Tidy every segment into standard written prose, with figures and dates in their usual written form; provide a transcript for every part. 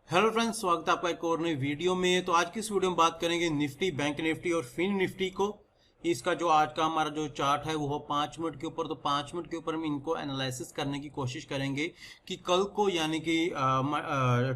Hello friends, स्वागत है आपका एक और नई वीडियो में। तो आज की इस वीडियो में बात करेंगे निफ्टी, बैंक निफ्टी और फिन निफ्टी को। इसका जो आज का हमारा जो चार्ट है वो 5 मिनट के ऊपर। तो 5 मिनट के ऊपर हम इनको एनालिसिस करने की कोशिश करेंगे कि कल को यानी कि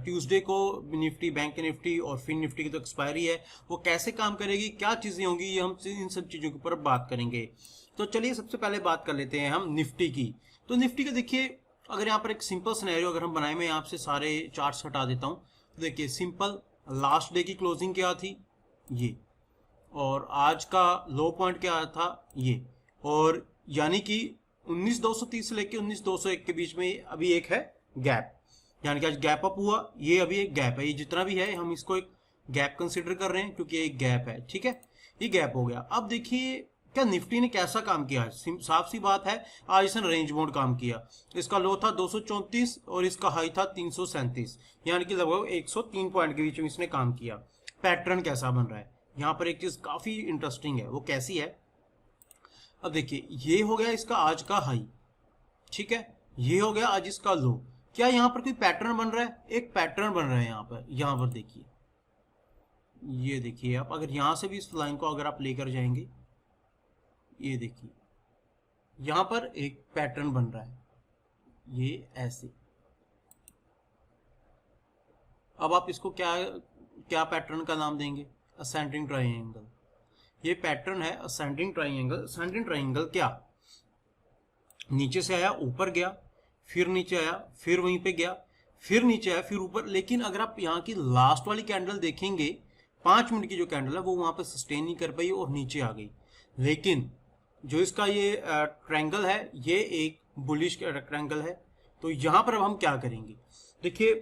ट्यूसडे को निफ्टी, बैंक निफ्टी और फिन निफ्टी की जो एक्सपायरी है वो कैसे काम करेगी, क्या चीज़ें होंगी, ये हम इन सब चीज़ों के ऊपर बात करेंगे। तो चलिए सबसे पहले बात कर लेते हैं हम निफ्टी की। तो निफ्टी का देखिए, अगर यहाँ पर एक सिंपल सिनेरियो अगर हम बनाए, मैं यहाँ से सारे चार्ट्स हटा देता हूँ। तो देखिए सिंपल, लास्ट डे की क्लोजिंग क्या थी ये, और आज का लो पॉइंट क्या था ये, और यानी कि 19,230 से लेके 19,201 के बीच में अभी एक है गैप, यानी कि आज गैप अप हुआ, ये अभी एक गैप है। ये जितना भी है हम इसको एक गैप कंसिडर कर रहे हैं क्योंकि ये एक गैप है, ठीक है। ये गैप हो गया। अब देखिए क्या निफ्टी ने कैसा काम किया है। साफ सी बात है, आज इसने रेंज मोड काम किया। इसका लो था 234 और इसका हाई था 337, यानी कि लगभग 103 पॉइंट के बीच में इसने काम किया। पैटर्न कैसा बन रहा है, यहाँ पर एक चीज काफी इंटरेस्टिंग है, वो कैसी है। अब देखिए ये हो गया इसका आज का हाई, ठीक है, ये हो गया आज इसका लो। क्या यहाँ पर कोई पैटर्न बन रहा है? एक पैटर्न बन रहा है यहाँ पर देखिए, ये देखिए आप अगर यहाँ से भी इस लाइन को अगर आप लेकर जाएंगे, ये देखिए यहां पर एक पैटर्न बन रहा है, ये ऐसे। अब आप इसको क्या क्या पैटर्न का नाम देंगे? Ascending triangle. ये पैटर्न है असेंडिंग ट्राइंगल। असेंडिंग ट्राइंगल क्या, नीचे से आया ऊपर गया, फिर नीचे आया, फिर वहीं पे गया, फिर नीचे आया, फिर ऊपर। लेकिन अगर आप यहाँ की लास्ट वाली कैंडल देखेंगे, 5 मिनट की जो कैंडल है वो वहां पे सस्टेन नहीं कर पाई और नीचे आ गई। लेकिन जो इसका ये ट्रायंगल है, ये एक बुलिश ट्रायंगल है। तो यहां पर अब हम क्या करेंगे, देखिए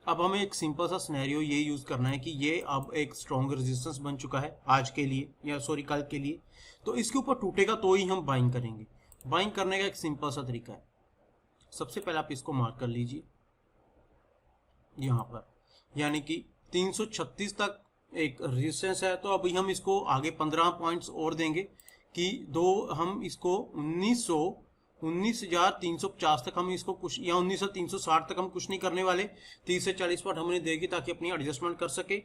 अब हमें एक सिंपल सा सिनेरियो ये यूज करना है कि ये अब एक स्ट्रॉन्ग रेजिस्टेंस बन चुका है आज के लिए, या सॉरी कल के लिए। तो इसके ऊपर टूटेगा तो ही हम बाइंग करेंगे। बाइंग करने का एक सिंपल सा तरीका है, सबसे पहले आप इसको मार्क कर लीजिए यहाँ पर, यानी कि 336 तक एक रेजिस्टेंस है। तो अभी हम इसको आगे 15 पॉइंट्स और देंगे कि हम इसको 19,350 तक हम इसको कुछ, या 19,360 तक हम कुछ नहीं करने वाले। 30 से 40 पॉइंट हमने देगी ताकि अपनी एडजस्टमेंट कर सके।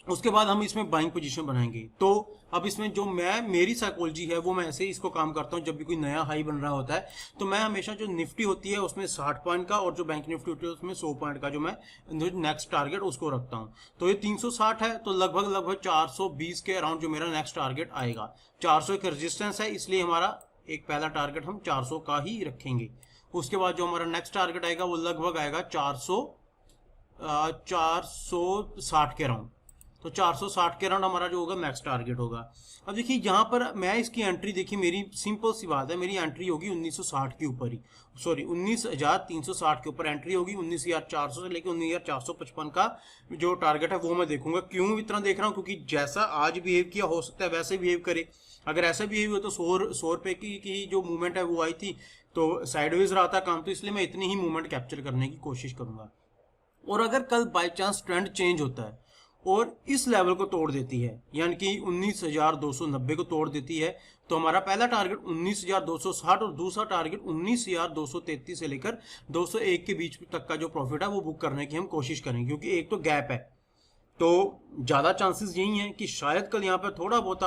उसके बाद हम इसमें बाइंग पोजीशन बनाएंगे। तो अब इसमें जो मेरी साइकोलॉजी है वो मैं ऐसे ही इसको काम करता हूँ। जब भी कोई नया हाई बन रहा होता है तो मैं हमेशा जो निफ्टी होती है उसमें 60 पॉइंट का, और जो बैंक निफ्टी होती है उसमें 100 पॉइंट का जो मैं नेक्स्ट टारगेट उसको रखता हूँ। तो ये 360 है, तो लगभग 420 के अराउंड जो मेरा नेक्स्ट टारगेट आएगा। 400 एक रेजिस्टेंस है, इसलिए हमारा एक पहला टारगेट हम 400 का ही रखेंगे। उसके बाद जो हमारा नेक्स्ट टारगेट आएगा वो लगभग आएगा 460 के अराउंड। तो 460 के अराउंड हमारा जो होगा मैक्स टारगेट होगा। अब देखिए यहाँ पर मैं इसकी एंट्री, देखिए मेरी सिंपल सी बात है, मेरी एंट्री होगी 1960 के ऊपर ही, सॉरी 19,360 के ऊपर एंट्री होगी। 19,400 से लेकर 19,455 का जो टारगेट है वो मैं देखूंगा। क्यों इतना देख रहा हूँ? क्योंकि जैसा आज बिहेव किया हो सकता है वैसे बिहेव करे। अगर ऐसा बिहेव हुआ तो 100 रुपए की जो मूवमेंट है वो आई थी, तो साइडवेज रहा था काम, तो इसलिए मैं इतनी ही मूवमेंट कैप्चर करने की कोशिश करूंगा। और अगर कल बाई चांस ट्रेंड चेंज होता है और इस लेवल को तोड़ देती है, यानी कि 19,290 को तोड़ देती है, तो हमारा पहला टारगेट 19,260 और दूसरा टारगेट 19,233 से लेकर 201 के बीच तक का जो प्रॉफिट है वो बुक करने की हम कोशिश करेंगे। क्योंकि एक तो गैप है, तो ज्यादा चांसेस यही हैं कि शायद कल यहाँ पर थोड़ा बहुत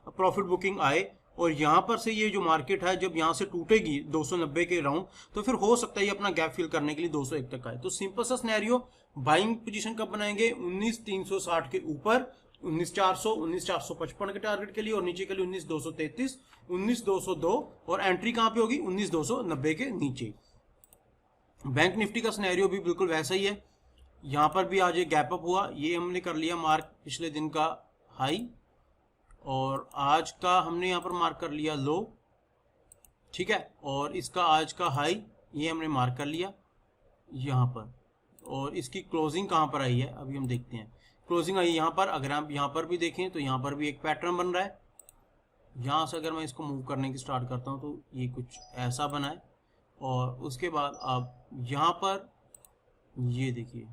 प्रॉफिट बुकिंग आए। और यहाँ पर से ये जो मार्केट है जब यहाँ से टूटेगी 290 के राउंड, तो फिर हो सकता है ये अपना गैप फिल करने के लिए 201 तक आए। तो सिंपल सा सिनेरियो, बाइंग पोजीशन कब बनाएंगे? 19,360 के ऊपर 19,400, 19,455 के टारगेट के लिए, और नीचे के लिए 19,233, 19,202, और एंट्री कहाँ पे होगी? 19,290 के नीचे। बैंक निफ्टी का सिनेरियो भी बिल्कुल वैसा ही है। यहाँ पर भी आज एक गैप अप हुआ, ये हमने कर लिया मार्क पिछले दिन का हाई, और आज का हमने यहाँ पर मार्क कर लिया लो, ठीक है। और इसका आज का हाई ये हमने मार्क कर लिया यहाँ पर, और इसकी क्लोजिंग कहाँ पर आई है अभी हम देखते हैं। क्लोजिंग आई यहाँ पर। अगर आप यहाँ पर भी देखें तो यहाँ पर भी एक पैटर्न बन रहा है। यहाँ से अगर मैं इसको मूव करने की स्टार्ट करता हूँ तो ये कुछ ऐसा बना है, और उसके बाद आप यहाँ पर ये देखिए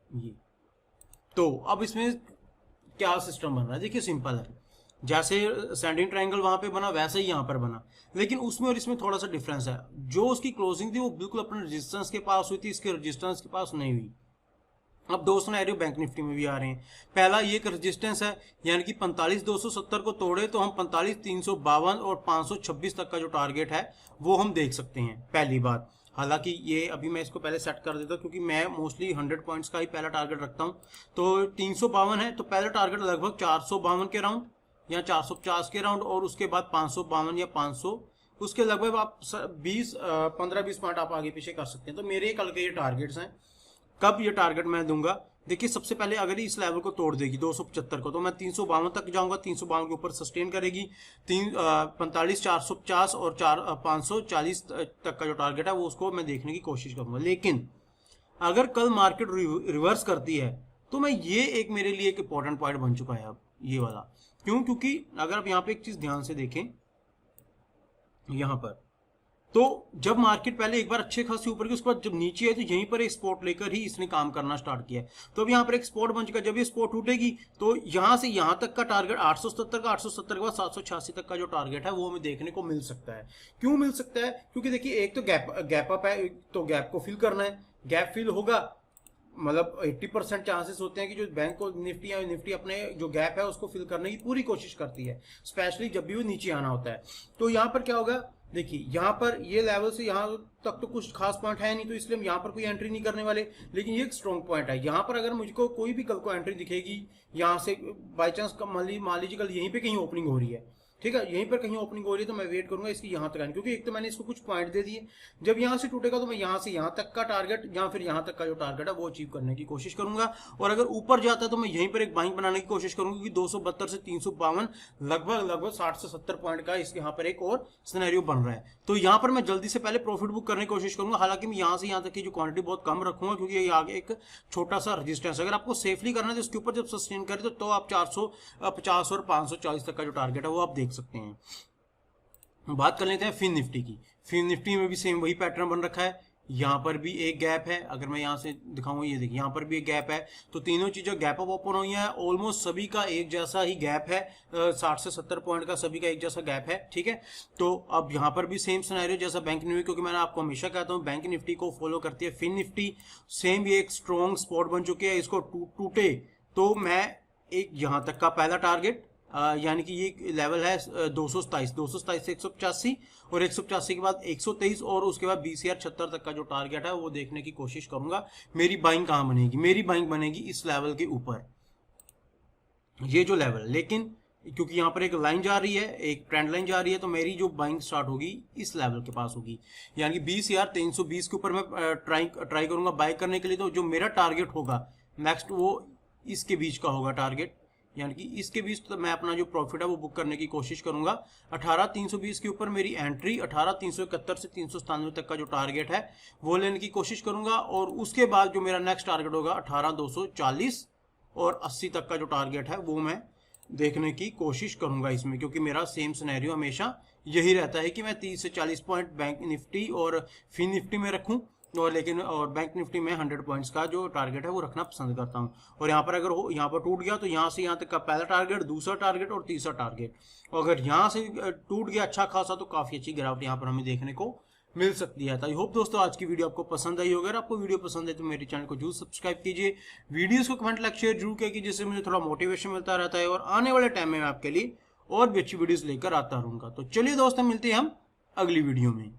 ये। तो अब इसमें क्या सिस्टम बन रहा है, देखिए सिंपल है। जैसे सेंडिंग ट्रायंगल वहां पे बना वैसे ही यहाँ पर बना, लेकिन उसमें और इसमें थोड़ा सा डिफरेंस है। जो उसकी क्लोजिंग थी वो बिल्कुल अपने रेजिस्टेंस के पास हुई थी, इसके रेजिस्टेंस के पास नहीं हुई। अब दो सिनेरियो बैंक निफ्टी में भी आ रहे हैं। पहला ये एक रेजिस्टेंस है, यानी कि 45,270 को तोड़े तो हम 45,352 और 526 तक का जो टारगेट है वो हम देख सकते हैं, पहली बात। हालांकि ये अभी मैं इसको पहले सेट कर देता हूँ, क्योंकि मैं मोस्टली 100 पॉइंट्स का ही पहला टारगेट रखता हूँ। तो 352 है, तो पहला टारगेट लगभग 452 के राउंड या 450 के राउंड, और उसके बाद 552 या 500, उसके लगभग आप 15-20 पॉइंट आप आगे पीछे कर सकते हैं। तो मेरे कल के ये टारगेट्स हैं। कब ये टारगेट मैं दूंगा, देखिए सबसे पहले अगर इस लेवल को तोड़ देगी 275 को, तो मैं 352 तक जाऊंगा, 352 के ऊपर सस्टेन करेगी, 45,450 और 540 तक का जो टारगेट है वो उसको मैं देखने की कोशिश करूंगा। लेकिन अगर कल मार्केट रिवर्स करती है तो मैं ये एक मेरे लिए एक इंपॉर्टेंट पॉइंट बन चुका है अब ये वाला। क्यों? क्योंकि अगर आप यहाँ पे एक चीज ध्यान से देखें, यहाँ पर तो जब मार्केट पहले एक बार अच्छे खासी ऊपर की, उसके बाद जब नीचे है तो यहीं पर एक स्पॉट लेकर ही इसने काम करना स्टार्ट किया है। तो अब यहाँ पर एक स्पॉट बन चुका है। जब ये स्पॉट टूटेगी तो यहाँ से यहाँ तक का टारगेट 870 का, 870 के बाद 786 तक का जो टारगेट है वो हमें देखने को मिल सकता है। क्यों मिल सकता है? क्योंकि देखिए एक तो गैप अप है, तो गैप को फिल करना है। गैप फिल होगा मतलब 80% चांसेस होते हैं कि जो बैंक को निफ्टी या निफ्टी अपने जो गैप है उसको फिल करने की पूरी कोशिश करती है, स्पेशली जब भी वो नीचे आना होता है। तो यहाँ पर क्या होगा, देखिए यहाँ पर ये लेवल से यहाँ तक तो कुछ खास पॉइंट है नहीं, तो इसलिए हम यहाँ पर कोई एंट्री नहीं करने वाले। लेकिन ये एक स्ट्रॉन्ग पॉइंट है। यहाँ पर अगर मुझको कोई भी कल को एंट्री दिखेगी, यहाँ से बाई चांस मान लीजिए कल यहीं पे कहीं ओपनिंग हो रही है, ठीक है, यहीं पर कहीं ओपनिंग हो रही है, तो मैं वेट करूंगा इसकी यहाँ तक आने, क्योंकि एक तो मैंने इसको कुछ पॉइंट दे दिए। जब यहाँ से टूटेगा तो मैं यहाँ से यहाँ तक का टारगेट या फिर यहाँ तक का जो टारगेट है वो अचीव करने की कोशिश करूंगा। और अगर ऊपर जाता है तो मैं यहीं पर एक बाइंग बनाने की कोशिश करूंगा, क्योंकि 272 से 352 लगभग 60 से 70 पॉइंट का इसके यहाँ पर एक और सिनेरियो बन रहा है। तो यहाँ पर मैं जल्दी से पहले प्रॉफिट बुक करने की कोशिश करूंगा। हालांकि मैं यहाँ से यहाँ तक की जो क्वांटिटी बहुत कम रखूंगा, क्योंकि ये आगे एक छोटा सा रजिस्टेंस, अगर आपको सेफली करना है तो इसके ऊपर जब सस्टेन करे तो आप 450 और 540 तक का जो टारगेट है वो आप देख सकते हैं। बात कर लेते हैं फिन निफ्टी की। फिन निफ्टी में भी सेम वही पैटर्न बन रखा है। यहाँ पर भी एक गैप है, अगर मैं यहाँ से दिखाऊं, ये देखिए यहाँ पर भी एक गैप है। तो तीनों चीजें गैप अप ओपन हुई है, ऑलमोस्ट सभी का एक जैसा ही गैप है, 60 से 70 पॉइंट का सभी का एक जैसा गैप है, ठीक है। तो अब यहाँ पर भी सेम सिनेरियो जैसा बैंक निफ्टी, क्योंकि मैंने आपको हमेशा कहता हूँ बैंक निफ्टी को फॉलो करती है फिन निफ्टी। सेम ये एक स्ट्रॉन्ग स्पॉट बन चुके हैं, इसको टूटे तो मैं एक यहाँ तक का पहला टारगेट यानी कि ये लेवल है 227 से 185 और 185 के बाद 123 और उसके बाद 20,076 तक का जो टारगेट है वो देखने की कोशिश करूंगा। मेरी बाइंग कहाँ बनेगी? मेरी बाइंग बनेगी इस लेवल के ऊपर, ये जो लेवल। लेकिन क्योंकि यहाँ पर एक लाइन जा रही है, एक ट्रेंड लाइन जा रही है, तो मेरी जो बाइंग स्टार्ट होगी इस लेवल के पास होगी, यानी कि 20,320 के ऊपर मैं ट्राई करूंगा बाय करने के लिए। तो जो मेरा टारगेट होगा नेक्स्ट वो इसके बीच का होगा टारगेट, यानी कि इसके बीच तो मैं अपना जो प्रॉफिट है वो बुक करने की कोशिश करूंगा। 18,320 के ऊपर मेरी एंट्री, 18,371 से 397 तक का जो टारगेट है वो लेने की कोशिश करूंगा। और उसके बाद जो मेरा नेक्स्ट टारगेट होगा 18,240 और 80 तक का जो टारगेट है वो मैं देखने की कोशिश करूंगा इसमें, क्योंकि मेरा सेम सिनेरियो हमेशा यही रहता है कि मैं 30 से 40 पॉइंट बैंक निफ्टी और फिन निफ्टी में रखूं, और बैंक निफ्टी में 100 पॉइंट्स का जो टारगेट है वो रखना पसंद करता हूं। और यहाँ पर अगर यहाँ पर टूट गया तो यहाँ से यहाँ तक का पहला टारगेट, दूसरा टारगेट और तीसरा टारगेट। और अगर यहाँ से टूट गया अच्छा खासा तो काफी अच्छी गिरावट यहाँ पर हमें देखने को मिल सकती है। आई होप दोस्तों आज की वीडियो आपको पसंद आई होगी। अगर आपको वीडियो पसंद है तो मेरे चैनल को जरूर सब्सक्राइब कीजिए, वीडियोस को कमेंट लाइक शेयर जरूर कीजिए, जिससे मुझे थोड़ा मोटिवेशन मिलता रहता है और आने वाले टाइम में मैं आपके लिए और भी अच्छी वीडियोस लेकर आता रहूंगा। तो चलिए दोस्तों, मिलते हैं हम अगली वीडियो में।